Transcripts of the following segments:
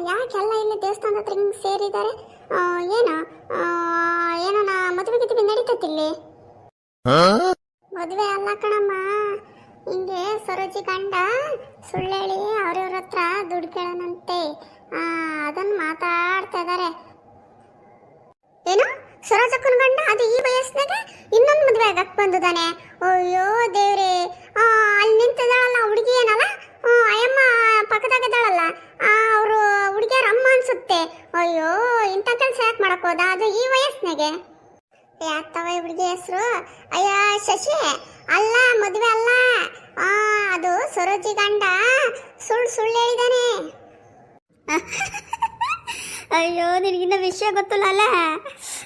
ಯಾಕೆಲ್ಲ ಇಲ್ಲಿ ದೇವಸ್ಥಾನದ ಹತ್ರ ಹಿಂಗೆ ಸೇರಿದ್ದಾರೆ? ಏನು ಏನೋ ಮದುವೆ ಗಿದುವೆ ನಡೀತೈತಿಲ್ಲಿ? ಮದುವೆ ಅಲ್ಲ ಕಣಮ್ಮ, ಹಿಂಗೆ ಸರೋಜಿ ಗಂಡ ಸುಳ್ಳೇಳಿ ಅವ್ರವ್ರ ಹತ್ರ ದುಡ್ಡು ಕೇಳೋಣಂತೆ. ಅದನ್ನ ಮಾತಾಡ್ತಾ ಇದಾರೆ. ಏನು ಸರೋಜಕ್ಕನ ಗಂಡ ಅದು ಈ ವಯಸ್ಸಿನಾಗ ಇನ್ನೊಂದು ಮದುವೆ ಆಗಕ್ಕೆ ಬಂದಿದ್ದಾನೆ? ಅಯ್ಯೋ ದೇವ್ರೆ, ಅಲ್ಲಿ ನಿಂತಿದ್ದಾಳಲ್ಲ ಹುಡುಗಿ ಏನಲ್ಲ, ಅಯ್ಯಮ್ಮ ಪಕ್ಕದಾಗದಾಳಲ್ಲ, ಅವರು ಹುಡುಗಿಯರ ಅಮ್ಮ ಅನ್ಸುತ್ತೆ. ಅಯ್ಯೋ ಇಂಥ ಕೆಲಸ ಯಾಕೆ ಮಾಡಕ್ ಹೋದ ಅದು ಈ ವಯಸ್ಸಿನಾಗೆ? ಯಾತವ ಹುಡುಗಿ ಹೆಸರು? ಅಯ್ಯ ಶಶಿ ಅಲ್ಲ, ಮದುವೆ ಅಲ್ಲ, ಅದು ಸರೋಜಿ ಗಂಡ ಸುಳ್ಳು ಹೇಳಿದಾನೆ. ಅಯ್ಯೋ ನಿನಗಿನ್ನ ವಿಷಯ ಗೊತ್ತಿಲ್ಲ ಅಲ್ಲ?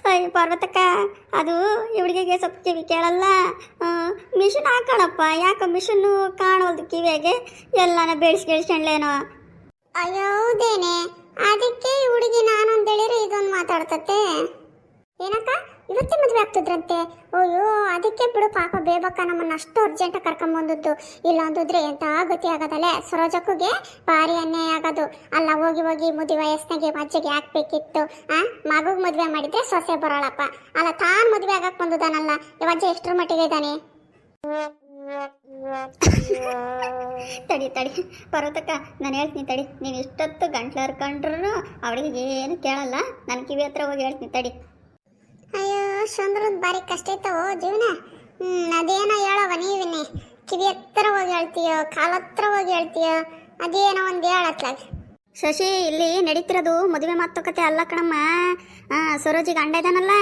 ಅಯ್ಯೋ ಪಾರ್ವತಕ್ಕ, ಅದು ಹುಡುಗಿಗೆ ಸ್ವಲ್ಪ ಕಿವಿ ಕೇಳಲ್ಲ, ಮಿಷನ್ ಹಾಕೋಣಪ್ಪ. ಯಾಕೆ ಮಿಷನ್ನು ಕಾಣೋದು ಕಿವಿಯಾಗೆ ಎಲ್ಲಾನ ಬೆಳೆಸ್ಕೊಂಡ್ಲೇನೋ? ಅಯ್ಯೋ ಹೌದೇನೆ, ಅದಕ್ಕೆ ಹುಡುಗಿ ನಾನೊಂದು ಹೇಳಿದ್ರೆ ಇದೊಂದು ಮಾತಾಡ್ತತೆ. ಏನಕ್ಕ ಇವತ್ತೇ ಮದುವೆ ಆಗ್ತಿದ್ರಂತೆ? ಅಯ್ಯೋ ಅದಕ್ಕೆ ಬಿಡು ಪಾಪ, ಬೇಬಕ್ಕ ನಮ್ಮನ್ನ ಅಷ್ಟು ಅರ್ಜೆಂಟ್ ಕರ್ಕೊಂಬಂದದ್ದು. ಇಲ್ಲ ಅಂದಿದ್ರೆ ಎಂತ ಗತಿ ಆಗೋದಲ್ಲೇ ಸರೋಜಕ್ಕುಗೆ ಭಾರಿ ಅನ್ಯಾಯ ಆಗೋದು. ಅಲ್ಲ ಹೋಗಿ ಹೋಗಿ ಮುದಿ ವಯಸ್ಸಿನಾಗೆ ಅಜ್ಜಿಗೆ ಹಾಕ್ಬೇಕಿತ್ತು. ಮಗುಗೆ ಮದುವೆ ಮಾಡಿದ್ರೆ ಸೊಸೆ ಬರೋಳಪ್ಪ. ಅಲ್ಲ ತಾನು ಮದುವೆ ಆಗಕ್ಕೆ ಬಂದಿದ್ದಾನಲ್ಲ, ಅಜ್ಜ ಎಷ್ಟರ ಮಟ್ಟಿಗೆ ಇದ್ದಾನೆ? ತಡಿ ಪರ್ವತಕ್ಕ, ನಾನು ಹೇಳ್ತೀನಿ ತಡಿ. ನೀನು ಇಷ್ಟೊತ್ತು ಗಂಟ್ಲು ಹರ್ಕೊಂಡ್ರು ಅವಳಿಗೆ ಏನು ಕೇಳಲ್ಲ, ನನ್ನ ಕಿವಿ ಹತ್ರ ಹೋಗಿ ಹೇಳ್ತೀನಿ ತಡಿ. ಅಯ್ಯೋ ಚಂದ್ರದ್ ಬಾರಿ ಕಷ್ಟ ಐತವೋ ಜೀವನ. ಅದೇನೋ ಹೇಳವ ನೀವಿನ್ನೇ, ಕಿವಿ ಹತ್ರ ಹೋಗಿ ಹೇಳ್ತೀಯೋ ಕಾಲ ಹತ್ರ ಹೋಗಿ ಹೇಳ್ತೀಯೋ, ಅದೇನೋ ಒಂದು ಹೇಳತ್ಲಾಗ. ಶಶಿ, ಇಲ್ಲಿ ನಡೀತಿರೋದು ಮದುವೆ ಮಾತುಕತೆ ಅಲ್ಲ ಕಣಮ್ಮ. ಸರೋಜಿ ಗಂಡ ಇದಾನಲ್ಲ,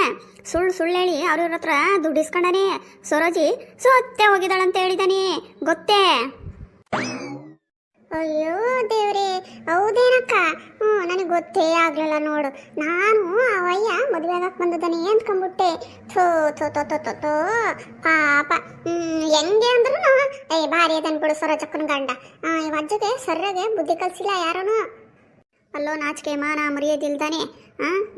ಸುಳ್ಳು ಹೇಳಿ ಅವ್ರವ್ರ ಹತ್ರ ದುಡ್ಡು ಇಸ್ಕೊಂಡಾನೆ. ಸರೋಜಿ ಸೊತ್ತೆ ಹೋಗಿದ್ದಾಳಂತ ಹೇಳಿದಾನೆ, ಗೊತ್ತೇ? ಅಯ್ಯೋ ದೇವ್ರೆ, ಹೌದೇನಕ್ಕ? ನನಗೆ ಗೊತ್ತೇ ಆಗ್ಲಿಲ್ಲ ನೋಡು. ನಾನು ಅವಯ್ಯ ಮದುವೆ ಆಗಕ್ಕೆ ಬಂದಿದ್ದಾನೆ ಅಂದ್ಕೊಂಡ್ಬಿಟ್ಟೆ. ಥೋ ಪಾಪ. ಹೆಂಗೆ ಅಂದ್ರೂ ಭಾರಿ ಅದನ್ ಬಿಡು ಸರೋಜಕ್ಕನ ಗಂಡ. ಈ ಅಜ್ಜಗೆ ಸರ್ಯಾಗೆ ಬುದ್ಧಿ ಕಲಿಸಿಲ್ಲ ಯಾರೂ. ಅಲ್ಲೋ ನಾಚಿಕೆ ಮಾನ ಮರ್ಯಾದಿಲ್ದಾನೆ,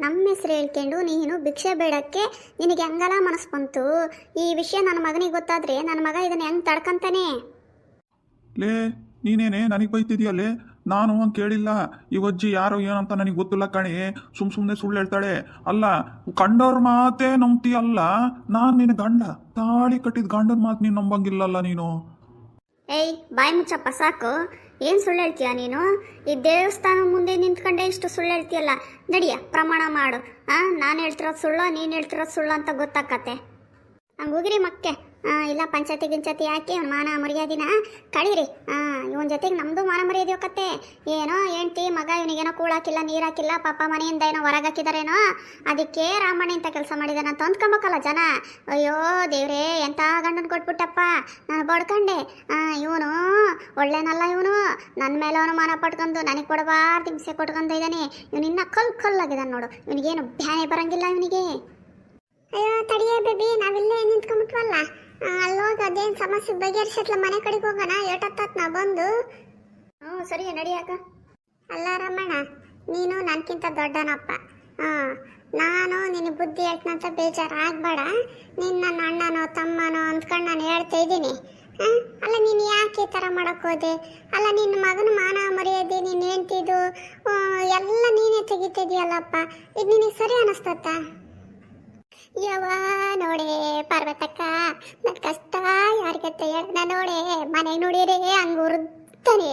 ನಮ್ಮ ಹೆಸರು ಹೇಳ್ಕೊಂಡು ನೀನು ಭಿಕ್ಷೆ ಬೇಡಕ್ಕೆ ನಿನಗೆ ಹೆಂಗಲ್ಲ ಮನಸ್ಸು ಬಂತು? ಈ ವಿಷಯ ನನ್ನ ಮಗನಿಗೆ ಗೊತ್ತಾದ್ರೆ ನನ್ನ ಮಗ ಇದನ್ನ ಹೆಂಗೆ ತಡ್ಕಂತಾನೆ? ಲೇ ನೀನೇನೆ ನನಗೆ ಬೈತಿದ್ಯಲ್ಲೇ? ನಾನು ಹಂಗೆ ಕೇಳಿಲ್ಲ. ಈ ಅಜ್ಜಿ ಯಾರೋ ಏನಂತ ನನಗೆ ಗೊತ್ತಿಲ್ಲ ಕಣೆ, ಸುಮ್ಮನೆ ಸುಳ್ಳು ಹೇಳ್ತಾಳೆ. ಅಲ್ಲ ಕಂಡವ್ರ ಮಾತೇ ನಂಬ್ತೀಯಲ್ಲ, ನಾನು ನಿನ್ನ ಗಂಡ, ತಾಳಿ ಕಟ್ಟಿದ ಗಂಡನ ಮಾತು ನೀನು ನಂಬಂಗಿಲ್ಲಲ್ಲ ನೀನು. ಏಯ್ ಬಾಯಿ ಮುಚ್ಚಪ್ಪ ಸಾಕು. ಏನು ಸುಳ್ಳು ಹೇಳ್ತೀಯ ನೀನು? ಈ ದೇವಸ್ಥಾನ ಮುಂದೆ ನಿಂತ್ಕೊಂಡೆ ಇಷ್ಟು ಸುಳ್ಳು ಹೇಳ್ತೀಯಲ್ಲ, ನಡಿಯ ಪ್ರಮಾಣ ಮಾಡು. ನಾನು ಹೇಳ್ತಿರೋದು ಸುಳ್ಳು, ನೀನು ಹೇಳ್ತಿರೋದು ಸುಳ್ಳು ಅಂತ ಗೊತ್ತಾಕತ್ತೆ. ಹಂಗೆ ಹೋಗಿರಿ ಮಕ್ಕೆ. ಇಲ್ಲ ಪಂಚಾಯತಿ ಗಿಂಚಾತಿ ಹಾಕಿ ಅವ್ನ ಮಾನ ಮರ್ಯಾದಿನ ಕಳೀರಿ. ಇವನ ಜೊತೆಗೆ ನಮ್ಮದು ಮಾನ ಮರ್ಯಾದೆ ಹೋಗತ್ತೆ. ಏನೋ ಹೆಂಡ್ತಿ ಮಗ ಇವನಿಗೇನೋ ಕೂಳಾಕಿಲ್ಲ, ನೀರು ಹಾಕಿಲ್ಲ, ಪಾಪ ಮನೆಯಿಂದ ಏನೋ ಹೊರಗಾಕಿದಾರೇನೋ, ಅದಕ್ಕೆ ರಾಮಣ್ಣ ಇಂಥ ಕೆಲಸ ಮಾಡಿದಾನ ಅಂತ ಅಂದ್ಕೊಂಬೇಕಲ್ಲ ಜನ. ಅಯ್ಯೋ ದೇವ್ರೇ, ಎಂಥ ಗಂಡನ ಕೊಟ್ಬಿಟ್ಟಪ್ಪ ನಾನು ಬಡ್ಕೊಂಡೆ. ಇವನು ಒಳ್ಳೆನಲ್ಲ, ಇವನು ನನ್ನ ಮೇಲೆ ಅವನು ಮಾನ ಪಟ್ಕೊಂಡು ನನಗೆ ಕೊಡಬಾರ್ದು ಹಿಂಸೆ ಕೊಟ್ಕೊಂಡು ಇದ್ದಾನೆ. ಇವನು ಇನ್ನೂ ಕಲ್ಲಾಗಿದ್ದಾನೆ ನೋಡು. ಇವನಿಗೇನು ಬ್ಯಾನೆ ಬರಂಗಿಲ್ಲ ಇವನಿಗೆ. ಅಯ್ಯೋ ತಡಿಯೇ ಬೇಬಿ, ನಾವಿಲ್ಲೇ ನಿಂತ್ಕೊಂಡ್ಬಿಟ್ವಲ್ಲ, ಅಲ್ಲೋಗಿ ಅದೇನು ಸಮಸ್ಯೆ ಬಗೆಹರಿಸತ್ಲ, ಮನೆ ಕಡೆಗೆ ಹೋಗೋಣ. ಏಟತ್ತಾತ್ ನಾ ಬಂದು. ಸರಿ ನಡಿಯಾಕ. ಅಲ್ಲ ರಮಣ, ನೀನು ನನಗಿಂತ ದೊಡ್ಡನಪ್ಪ. ನಾನು ನಿನ್ನ ಬುದ್ಧಿ ಹೇಳ್ತಂತ ಬೇಜಾರಾಗಬೇಡ. ನೀನು ನನ್ನ ಅಣ್ಣನೋ ತಮ್ಮನೋ ಅಂದ್ಕೊಂಡು ನಾನು ಹೇಳ್ತಾ ಇದ್ದೀನಿ. ಅಲ್ಲ ನೀನು ಯಾಕೆ ಈ ಥರ ಮಾಡೋಕ್ಕೆ ಹೋದೆ? ಅಲ್ಲ ನಿನ್ನ ಮಗನ ಮಾನ ಮರ್ಯಾದೆ, ನೀನು ಹೇಳ್ತಿದ್ದು ಎಲ್ಲ ನೀನೇ ತೆಗಿತಿದ್ಯಲ್ಲಪ್ಪ, ಇದು ನಿನಗೆ ಸರಿ ಅನ್ನಿಸ್ತತ್ತ? ಯವ ನೋಡೆ ಪಾರ್ವತಕ್ಕ, ನನ್ನ ಕಷ್ಟ ಯಾರಿಗತ್ತೆ ಹೇಳ್ದ ನೋಡೆ. ಮನೆಗೆ ನೋಡಿರೆ ಹಂಗೆ ಉರಿತಾನೆ,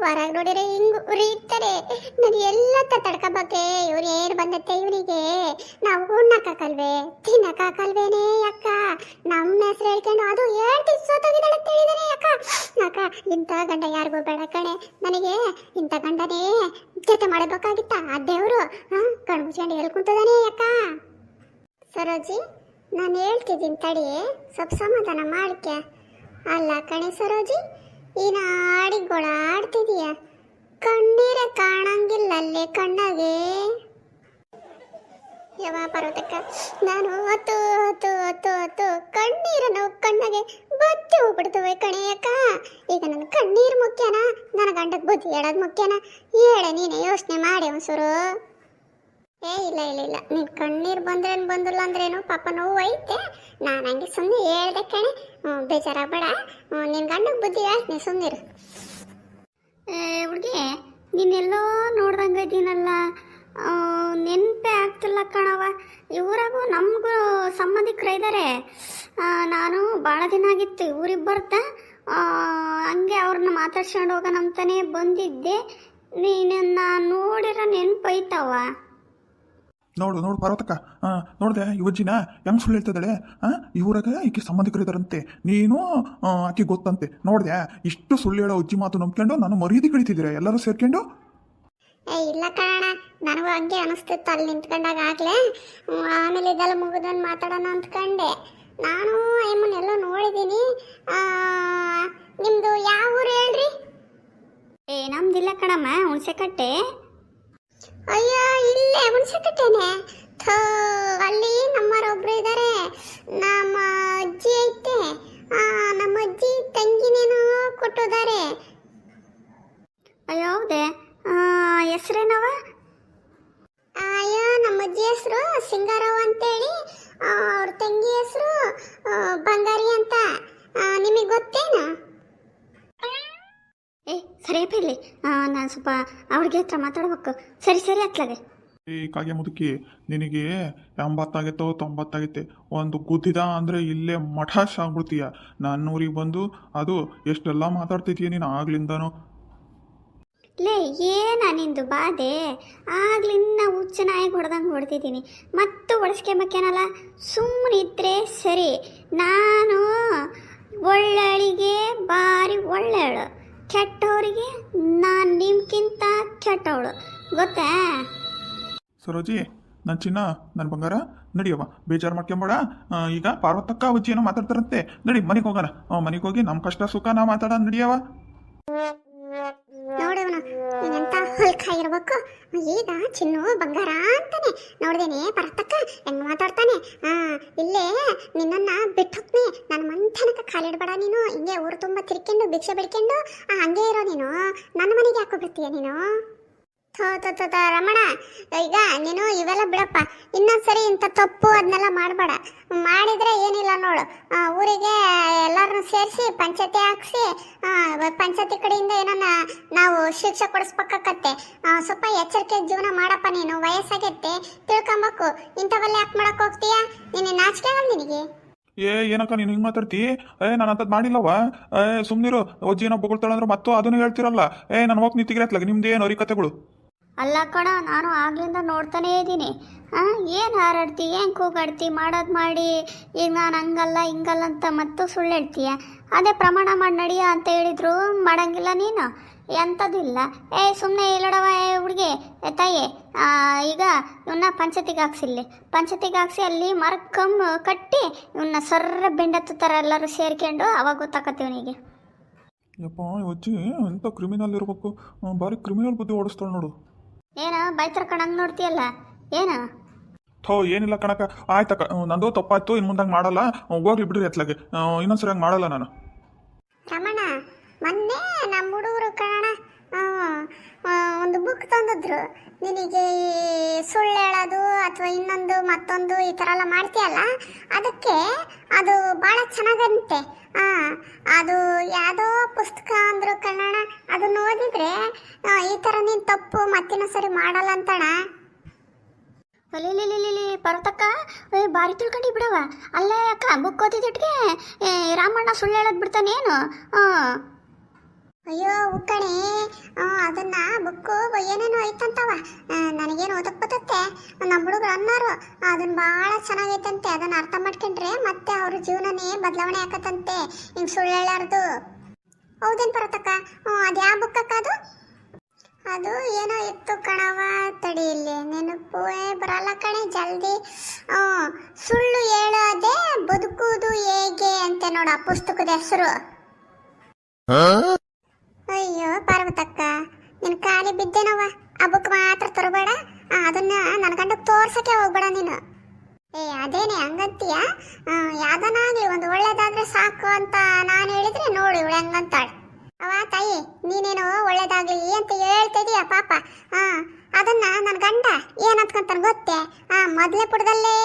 ಹೊರಗೆ ನೋಡಿರೆ ಹಿಂಗೆ ಉರಿತಾರೆ. ನಾನು ಎಲ್ಲ ತಡ್ಕೋಬೇಕೆ? ಇವ್ರು ಏನು ಬಂದತ್ತೆ ಇವನಿಗೆ? ನಾವು ಉಣ್ಣಕ್ಕಾಗಲ್ವೇ, ತಿನ್ನಕ್ಕಾಗಲ್ವೇನೆ ಅಕ್ಕ? ನಮ್ಮ ಹೆಸರು ಹೇಳ್ಕೊಂಡು ಅದು ಹೇಳ್ತಿ ಸೋತೋಗಿದ್ದಾಳೆ ಅಂತ ಹೇಳಿದಾನೆ ಅಕ್ಕ. ಅಕ್ಕ ಇಂಥ ಗಂಡ ಯಾರಿಗೂ ಬೇಡ ಕಣೆ ನನಗೆ. ಇಂಥ ಗಂಡನೇ ಜೊತೆ ಮಾಡಬೇಕಾಗಿತ್ತ ಆ ದೇವರು? ಕಣ್ಣು ಮುಚ್ಕೊಂಡು ಹೇಳ್ಕೊಂತದಾನೆ ಅಕ್ಕ. ಸರೋಜಿ, ನಾನು ಹೇಳ್ತಿದ್ದೀನಿ ತಡಿ, ಸ್ವಲ್ಪ ಸಮಾಧಾನ ಮಾಡ್ಕೆ. ಅಲ್ಲ ಕಣೆ ಸರೋಜಿ, ಈನ ಆಡಿಗೋಳ ಆಡ್ತಿದೀಯ, ಕಣ್ಣೀರೇ ಕಾಣಂಗಿಲ್ಲ ಅಲ್ಲೇ ಕಣ್ಣಾಗೆ. ಯಾವ ಪರ್ವತಕ್ಕ, ನಾನು ಹೊತ್ತು ಹೊತ್ತು ಹೊತ್ತು ಹೊತ್ತು ಕಣ್ಣೀರನ್ನು ಕಣ್ಣಾಗೆ ಬತ್ತಿ ಹೋಗ್ಬಿಡ್ತವೆ ಕಣೆಯಕ್ಕ. ಈಗ ನನ್ನ ಕಣ್ಣೀರು ಮುಖ್ಯನಾ, ನನ್ನ ಗಂಡಕ್ಕೆ ಬುದ್ಧಿ ಹೇಳೋದು ಮುಖ್ಯನಾ? ಹೇಳೆ ನೀನೆ ಯೋಚನೆ ಮಾಡಿ ಒಂದ್ಸೂರು. ಇಲ್ಲ ನೀನು ಕಣ್ಣೀರು ಬಂದ್ರೇನು ಬಂದಿಲ್ಲ ಅಂದ್ರೇನು ಪಾಪ ನೋವು ಐತೆ. ನಾನು ಹಂಗೆ ಸುಮ್ಮನೆ ಹೇಳ್ದೆ ಕಣೆ, ಬೇಜಾರಾಗಬೇಡ. ನಿನ್ನ ಗಂಡಗೆ ಬುದ್ಧಿ ಹೇಳ್ತೀನಿ, ಸುಮ್ಮನಿರು. ಹುಡುಗಿ ನೀನೆಲ್ಲೋ ನೋಡ್ದಂಗೆ ನೋಡಿದ್ದೀನಲ್ಲ, ನೆನಪೇ ಆಗ್ತಿಲ್ಲ ಕಣವ. ಇವರಾಗೂ ನಮಗೂ ಸಂಬಂಧಿಕರು ಇದ್ದಾರೆ. ನಾನು ಭಾಳ ದಿನ ಆಗಿತ್ತು ಊರಿಗೆ ಬರ್ತಾ, ಹಂಗೆ ಅವ್ರನ್ನ ಮಾತಾಡ್ಸ್ಕೊಂಡು ಹೋಗೋಣ ಅಂತಾನೆ ಬಂದಿದ್ದೆ. ನೀನನ್ನ ನೋಡಿರೋ ನೆನಪೈತವ. ನೋಡು ಪಾರ್ವತಕ್ಕ, ನೋಡ್ದೆ ಇವಜ್ಜಿನ ಹೆಂಗ್ ಸುಳ್ಳು ಹೇಳ್ತಿದ್ದಾಳೆ. ಇವರಾಗ ಈಕೆ ಸಂಬಂಧಿಕರು ಇದ್ದಾರಂತೆ, ನೀನು ಆಕೆ ಗೊತ್ತಂತೆ. ನೋಡ್ದೆ ಇಷ್ಟು ಸುಳ್ಳು ಹೇಳೋ ಅಜ್ಜಿ ಮಾತು ನಂಬ್ಕೊಂಡು ನಾನು ಮರ್ಯಾದೆ ಕಳಿತಿದ್ದೀರ ಎಲ್ಲರೂ ಸೇರ್ಕೊಂಡು. ಇಲ್ಲ ಕಣ, ನನಗೂ ಹಂಗೆ ಅನಿಸ್ತಿತ್ತು ಅಲ್ಲಿ ನಿಂತ್ಕೊಂಡಾಗ ಆಗ್ಲೇ. ಆಮೇಲೆ ಇದೆಲ್ಲ ಮುಗಿದನ್ನು ಮಾತಾಡೋಣ ಅಂದ್ಕೊಂಡೆ. ನಾನು ಅಮ್ಮನ್ನೆಲ್ಲ ನೋಡಿದ್ದೀನಿ. ನಿಮ್ಮದು ಯಾವ ಊರು ಹೇಳ್ರಿ? ನಮ್ದಿಲ್ಲ ಕಣಮ್ಮ, ಹುಣಸೆಕಟ್ಟೆ. ಅಯ್ಯೋ, ಇಲ್ಲೇ ಹುಣಸೆಕಟ್ಟೆನೆ. ಅಲ್ಲಿ ನಮ್ಮರೊಬ್ರು ಇದ್ದಾರೆ, ನಮ್ಮ ಅಜ್ಜಿ ಐತೆ. ನಮ್ಮ ಅಜ್ಜಿ ತಂಗಿನೇನೋ ಕೊಟ್ಟಿದ್ದಾರೆ. ಅಯ್ಯೋ ಹೌದೇ? ಹೆಸ್ರೇನವ? ಅಯ್ಯೋ, ನಮ್ಮ ಅಜ್ಜಿ ಹೆಸರು ಸಿಂಗಾರವ್ವ ಅಂತೇಳಿ, ಅವ್ರ ತಂಗಿ ಹೆಸರು ಬಂಗಾರಿ ಅಂತ. ನಿಮಗೆ ಗೊತ್ತೇನು? ಸರಿಯಪ್ಪ, ಇಲ್ಲಿ ನಾನು ಸ್ವಲ್ಪ ಅವ್ರಿಗೆ ಹತ್ರ ಮಾತಾಡ್ಬೇಕು. ಸರಿ ಅತ್ಲಾಗೆ. ಈ ಕಾಗೆ ಮುದುಕಿ, ನಿನಗೆ 80 ಆಗೈತೋ 90 ಆಗೈತೆ, ಒಂದು ಗುದ್ದಿದ ಅಂದರೆ ಇಲ್ಲೇ ಮಠಾಶ್ ಆಗ್ಬಿಡ್ತೀಯ. ನನ್ನೂರಿಗೆ ಬಂದು ಅದು ಎಷ್ಟೆಲ್ಲ ಮಾತಾಡ್ತಿದ್ದೀಯ ನೀನು ಆಗ್ಲಿಂದನೂ. ಲೇ, ಏನ ನಿಂದು ಬಾಧೆ? ಆಗ್ಲಿನ್ನ ಹುಚ್ಚ ನಾಯಿಗೆ ಹೊಡೆದಂಗೆ ಹೊಡ್ತಿದ್ದೀನಿ, ಮತ್ತು ಹೊಡೆಸ್ಕೊಂಬೇಕೇನಲ್ಲ. ಸುಮ್ಮನಿದ್ರೆ ಸರಿ. ನಾನು ಒಳ್ಳೆಳಿಗೆ ಭಾರಿ ಒಳ್ಳೆಯವಳು, ಕೆಟ್ಟವರಿಗೆ ನಾನು ನಿಮ್ಗಿಂತ ಕೆಟ್ಟವಳು, ಗೊತ್ತಾ? ಸರೋಜಿ, ನನ್ನ ಚಿನ್ನ, ನನ್ನ ಬಂಗಾರ, ನಡಿಯವ್ವ, ಬೇಜಾರು ಮಾಡ್ಕೊಂಬೇಡ. ಈಗ ಪಾರ್ವತಕ್ಕ ಅಜ್ಜಿ ಏನೋ ಮಾತಾಡ್ತಾರಂತೆ, ನಡಿ ಮನೆಗೆ ಹೋಗೋಣ. ಮನೆಗೆ ಹೋಗಿ ನಮ್ಮ ಕಷ್ಟ ಸುಖ ನಾ ಮಾತಾಡೋಣ, ನಡಿಯವ. ನೋಡವನು ಎಂತ ಹೊಲ್ಕಾಗಿರ್ಬೇಕು. ಈಗ ಚಿನ್ನು ಬಂಗಾರ ಅಂತಾನೆ ನೋಡ್ದೇನೆ ಪರತಕ್ಕ ಹೆಂಗ್ ಮಾತಾಡ್ತಾನೆ. ಇಲ್ಲೇ ನಿನ್ನನ್ನ ಬಿಟ್ಟು ಹೋಗ್ತೀನಿ, ನನ್ನ ಮಂಥನಕ ಕಾಲಿಡ್ಬೇಡ ನೀನು. ಹಿಂಗೆ ಊರು ತುಂಬ ತಿರ್ಕೊಂಡು ಭಿಕ್ಷೆ ಬಿಡ್ಕೊಂಡು ಹಂಗೆ ಇರೋ ನೀನು. ನನ್ನ ಮನೆಗೆ ಯಾಕೋ ಬರ್ತೀಯ ನೀನು? ರಮಣ, ಈಗ ನೀನು ಇವೆಲ್ಲ ಬಿಡಪ್ಪ. ಇನ್ನೊಂದ್ಸರಿ ಇಂಥ ತಪ್ಪು ಅದನ್ನೆಲ್ಲ ಮಾಡಬೇಡ. ಮಾಡಿದ್ರೆ ಏನಿಲ್ಲ ನೋಡು, ಊರಿಗೆ ಎಲ್ಲರನ್ನು ಸೇರಿಸಿ ಪಂಚಾಯತಿ ಹಾಕ್ಸಿ, ಪಂಚಾಯತಿ ಕಡೆಯಿಂದ ಏನನ್ನ ನಾವು ಶಿಕ್ಷೆ ಕೊಡಿಸ್ಬೇಕಾಕತ್ತೆ. ಸ್ವಲ್ಪ ಎಚ್ಚರಿಕೆ ಜೀವನ ಮಾಡಪ್ಪ ನೀನು. ವಯಸ್ಸಾಗೈತೆ, ತಿಳ್ಕೊಂಬೇಕು. ಇಂಥವೆಲ್ಲ ಯಾಕೆ ಮಾಡಕ್ ಹೋಗ್ತೀಯಾ? ನೀನು ನಾಚಿಕೆ ಆಗಲ್ಲ ನಿನಗೆ? ಏನಕ್ಕ ನೀನು ಹಿಂಗೆ ಮಾತಾಡ್ತಿ? ನಾನು ಅಂಥದ್ದು ಮಾಡಿಲ್ಲವ. ಸುಮ್ಮನಿರು. ಅಜ್ಜಿ ಏನೋ ಬೊಗಳ್ತಾಳಂದ್ರೆ ಮತ್ತು ಅದನ್ನು ಹೇಳ್ತಿರಲ್ಲ. ನಾನು ಹೋಗಿ ನಿಂತಿಗಿರತ್ಲಾಗ ನಿಮ್ದೇನು ಅರಿಕತೆಗಳು? ಅಲ್ಲ ಕಣ, ನಾನು ಆಗ್ಲಿಂದ ನೋಡ್ತಾನೇ ಇದ್ದೀನಿ. ಏನು ಹಾರಾಡ್ತಿ, ಏನು ಕೂಗಾಡ್ತಿ, ಮಾಡೋದು ಮಾಡಿ ಈಗ ನಾನು ಹಂಗಲ್ಲ ಹಿಂಗಲ್ಲ ಅಂತ ಮತ್ತು ಸುಳ್ಳು ಹೇಳ್ತೀಯ. ಅದೇ ಪ್ರಮಾಣ ಮಾಡಿ ನಡಿಯ ಅಂತ ಹೇಳಿದ್ರು ಮಾಡಂಗಿಲ್ಲ ನೀನು. ಎಂಥದಿಲ್ಲ. ಸುಮ್ಮನೆ ಇಲ್ಲಡವ ಹುಡುಗಿ ತಾಯಿ. ಈಗ ಇವನ್ನ ಪಂಚಾಯತಿಗೆ ಹಾಕ್ಸಿಲ್ಲಿ, ಪಂಚಾಯತಿಗೆ ಹಾಕ್ಸಿ ಅಲ್ಲಿ ಮರಕ್ಕಂಬ ಕಟ್ಟಿ ಇವನ್ನ ಸರ್ರ ಬೆಂಡತ್ತುತ್ತಾರೆ ಎಲ್ಲರೂ ಸೇರ್ಕೊಂಡು, ಅವಾಗ ಗೊತ್ತಾಕತ್ತೆ ಇವನಿಗೆ. ಯಪ್ಪ, ಅಜ್ಜಿ ಎಂಥ ಕ್ರಿಮಿನಲ್ ಇರ್ಬೇಕು, ಭಾರಿ ಕ್ರಿಮಿನಲ್ ಬುದ್ಧಿ ಓಡಿಸ್ತಾಳೆ ನೋಡು. ಏನ ಬೈತರ ಕಣಂಗೆ ನೋಡ್ತೀಯಲ್ಲ, ಏನು? ಏನಿಲ್ಲ ಕಣಕ, ಆಯ್ತಕ್ಕ, ನಂದು ತಪ್ಪಾಯ್ತು, ಇನ್ನು ಮುಂದಂಗೆ ಮಾಡಲ್ಲ. ಹೋಗ್ಲಿ ಬಿಡ್ರಿ ಎತ್ಲಾಗೆ, ಇನ್ನೊಂದ್ಸರಿ ಹಂಗೆ ಮಾಡಲ್ಲ ನಾನು. ರಮಣ, ಮೊನ್ನೆ ನಮ್ಮ ಹುಡುಗರು ಕಣ ಒಂದು ಬುಕ್ ತಂದಿದ್ರು. ನಿನಗೆ ಸುಳ್ಳು ಹೇಳೋದು ಅಥವಾ ಇನ್ನೊಂದು ಮತ್ತೊಂದು ಈ ಥರ ಎಲ್ಲ ಮಾಡ್ತೀಯಲ್ಲ, ಅದಕ್ಕೆ ಅದು ಭಾಳ ಚೆನ್ನಾಗಂತೆ. ಅದು ಯಾವುದೋ ಪುಸ್ತಕ ಅಂದರು ಕನ್ನಡ. ಅದನ್ನು ಓದಿದ್ರೆ ಈ ಥರ ನೀನು ತಪ್ಪು ಮತ್ತಿನ ಸರಿ ಮಾಡಲ್ಲ ಅಂತಣ. ಅಲ್ಲಿ ಪರ್ವತಕ್ಕ, ಭಾರಿ ತಿಳ್ಕೊಂಡು ಬಿಡವ. ಅಲ್ಲೇ ಅಕ್ಕ, ಬುಕ್ ಓದಿದಿಟ್ಗೆ ರಾಮಣ್ಣ ಸುಳ್ಳು ಹೇಳೋದು ಬಿಡ್ತಾನೇನು? ಅಯ್ಯೋ ಉಕ್ಕಣೆ, ಅದನ್ನ ಬುಕ್ಕು ಏನೇನೋ ಐತಂತವ. ನನಗೇನು ಓದಕ್ ಬರ್ತತೆ. ನಮ್ಮ ಹುಡುಗರು ಅನ್ನೋರು ಅದನ್ನ ಭಾಳ ಚೆನ್ನಾಗೈತಂತೆ. ಅದನ್ನ ಅರ್ಥ ಮಾಡ್ಕೊಂಡ್ರೆ ಮತ್ತೆ ಅವ್ರ ಜೀವನನೇ ಬದಲಾವಣೆ ಆಕತ್ತಂತೆ, ಹಿಂಗೆ ಸುಳ್ಳು ಹೇಳಾರ್ದು. ಹೌದೇನು ಪರತಕ್ಕ? ಅದು ಯಾವ ಬುಕ್ ಅಕ್ಕ ಅದು? ಅದು ಏನೋ ಇತ್ತು ಕಣವ, ತಡಿ ಇಲ್ಲಿ ನೆನಪುವೇ ಬರಲ್ಲ ಕಣೆ ಜಲ್ದಿ. ಸುಳ್ಳು ಹೇಳೋದೇ ಬದುಕುವುದು ಹೇಗೆ ಅಂತ ನೋಡು ಆ ಪುಸ್ತಕದ ಹೆಸರು. ಅಯ್ಯೋ ಪಾರ್ವತಕ್ಕ, ನಿನ್ ಖಾಲಿ ಬಿದ್ದೇನವ. ಆ ಬುಕ್ ಮಾತ್ರ ತರಬೇಡ, ಅದನ್ನ ನನ್ನ ಗಂಡ ತೋರ್ಸಕ್ಕೆ ಹೋಗ್ಬೇಡ ನೀನು. ಅದೇನೆ ಹಂಗಂತೀಯ? ಯಾವ್ದನಾಗ್ಲಿ ಒಂದು ಒಳ್ಳೇದಾದ್ರೆ ಸಾಕು ಅಂತ ನಾನು ಹೇಳಿದ್ರೆ ನೋಡು ಇವಳು ಹೆಂಗಂತಾಳೆ. ಅವ ತಾಯಿ, ನೀನೇನೋ ಒಳ್ಳೇದಾಗ್ಲಿ ಅಂತ ಹೇಳ್ತಿದೀಯ ಪಾಪ. ಅದನ್ನ ನನ್ನ ಗಂಡ ಏನಂತ್ಕೊಂತಾನ ಗೊತ್ತೇ? ಮೊದಲೇ ಪುಟದಲ್ಲೇ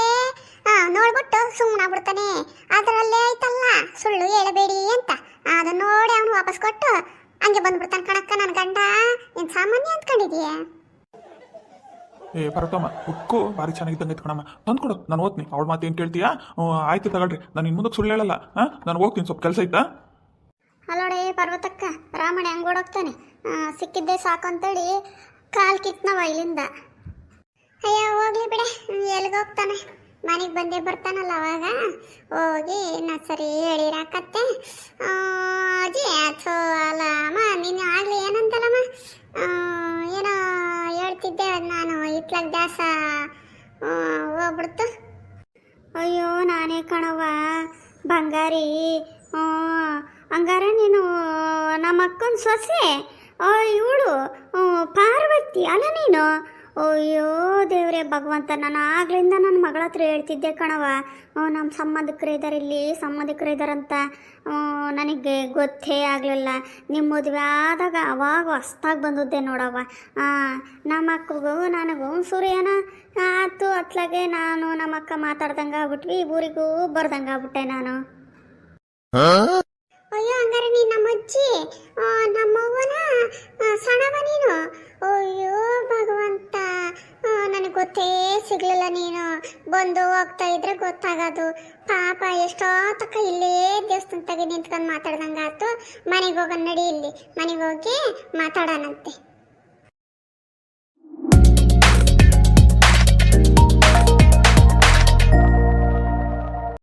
ನೋಡ್ಬಿಟ್ಟು ಸುಮ್ಮನಾಗ್ಬಿಡ್ತಾನೆ. ಅದರಲ್ಲೇ ಐತಲ್ಲ ಸುಳ್ಳು ಹೇಳಬೇಡಿ ಅಂತ, ಅದನ್ನ ನೋಡಿ ಅವನು ವಾಪಸ್ ಕೊಟ್ಟು ಹಂಗೆ ಬಂದ್ಬಿಡ್ತಾನೆ ಕಣಕ್ಕ ನನ್ನ ಗಂಡ. ಏನ್ ಸಾಮಾನ್ಯ ಅಂದ್ಕೊಂಡಿದೀಯ? ಏ ಪರತಮ್ಮ ಉಕ್ಕು ಭಾರಿ ಚೆನ್ನಾಗಿದ್ದಂಗೆ ಕಣಮ್ಮ ತಂದ್ಕೊಡು ನಾನು ಓದ್ತೀನಿ ಅವಳ ಮಾತು ಏನು ಕೇಳ್ತೀಯಾ ಆಯ್ತು ತಗೊಳ್ರಿ ನಾನು ಇನ್ನು ಮುಂದಕ್ಕೆ ಸುಳ್ಳು ಹೇಳಲ್ಲ ನಾನು ಹೋಗ್ತೀನಿ ಸ್ವಲ್ಪ ಕೆಲಸ ಐತಾ ಅಲ್ಲೋಡೆ ಪರ್ವತಕ್ಕ ರಾಮಣ್ಣ ಹೆಂಗ್ ಓಡೋಗ್ತಾನೆ ಸಿಕ್ಕಿದ್ದೆ ಸಾಕು ಅಂತೇಳಿ ಕಾಲ್ ಕಿತ್ನವ ಇಲ್ಲಿಂದ. ಅಯ್ಯ ಹೋಗ್ಲಿ ಬಿಡೆ, ಎಲ್ಲಿಗೆ ಹೋಗ್ತಾನೆ, ಮನೆಗೆ ಬಂದೇ ಬರ್ತಾನಲ್ಲ ಅವಾಗ ಹೋಗಿ ನಾ ಸರಿ ಹೇಳಿರಾಕತ್ತೆ. ಅಜ್ಜಿ ಅಥೋ ಅಲ್ಲ ಅಮ್ಮ ನೀನು ಆಗ್ಲಿ ಏನಂತಲ್ಲಮ್ಮ, ಏನೋ ಹೇಳ್ತಿದ್ದೆ ನಾನು ಇತ್ಲಾಗ ದಾಸ ಹೋಗ್ಬಿಡ್ತು. ಅಯ್ಯೋ ನಾನೇ ಕಣವ ಬಂಗಾರಿ. ಹಂಗಾರೆ ನೀನು ನಮ್ಮ ಅಕ್ಕನ ಸೊಸೆ, ಇವಳು ಪಾರ್ವತಿ ಅಲ್ಲ ನೀನು? ಅಯ್ಯೋ ದೇವ್ರೆ ಭಗವಂತ, ನಾನು ಆಗ್ಲಿಂದ ನನ್ನ ಮಗಳ ಹತ್ರ ಹೇಳ್ತಿದ್ದೆ ಕಣವ, ನಮ್ಮ ಸಂಬಂಧಿಕರು ಇದ್ದಾರೆ, ಇಲ್ಲಿ ಸಂಬಂಧಿಕರು ಇದ್ದಾರಂತ. ನನಗೆ ಗೊತ್ತೇ ಆಗಲಿಲ್ಲ. ನಿಮ್ಮ ಮದುವೆ ಆದಾಗ ಅವಾಗ ಹೊಸ್ದಾಗಿ ಬಂದಿದ್ದೆ ನೋಡವ್ವ. ನಮ್ಮ ಅಕ್ಕಗೂ ನನಗೂ ಸೂರ್ಯನ ಆತು ಅತ್ಲಾಗೆ ನಾನು ನಮ್ಮ ಅಕ್ಕ ಮಾತಾಡ್ದಂಗೆ ಆಗ್ಬಿಟ್ವಿ, ಊರಿಗೂ ಬರ್ದಂಗೆ ಆಗ್ಬಿಟ್ಟೆ ನಾನು. ಅಯ್ಯೋ ಹಂಗಾರೆ ನೀನು ನಮ್ಮ ಅಜ್ಜಿ, ನಮ್ಮವ್ವನ ಸಣವ ನೀನು? ಅಯ್ಯೋ ಭಗವಂತ, ನನಗೆ ಗೊತ್ತೇ ಸಿಗ್ಲಿಲ್ಲ. ನೀನು ಬಂದು ಹೋಗ್ತಾ ಇದ್ರೆ ಗೊತ್ತಾಗೋದು. ಪಾಪ ಎಷ್ಟೋ ತಕ್ಕ ಇಲ್ಲೇ ದೇವಸ್ಥಾನದಾಗೆ ನಿಂತ್ಕೊಂಡು ಮಾತಾಡ್ದಂಗೆ ಆಯ್ತು. ಮನೆಗೆ ಹೋಗೋಣ ನಡಿ, ಇಲ್ಲಿ ಮನೆಗೆ ಹೋಗಿ ಮಾತಾಡೋಣಂತೆ.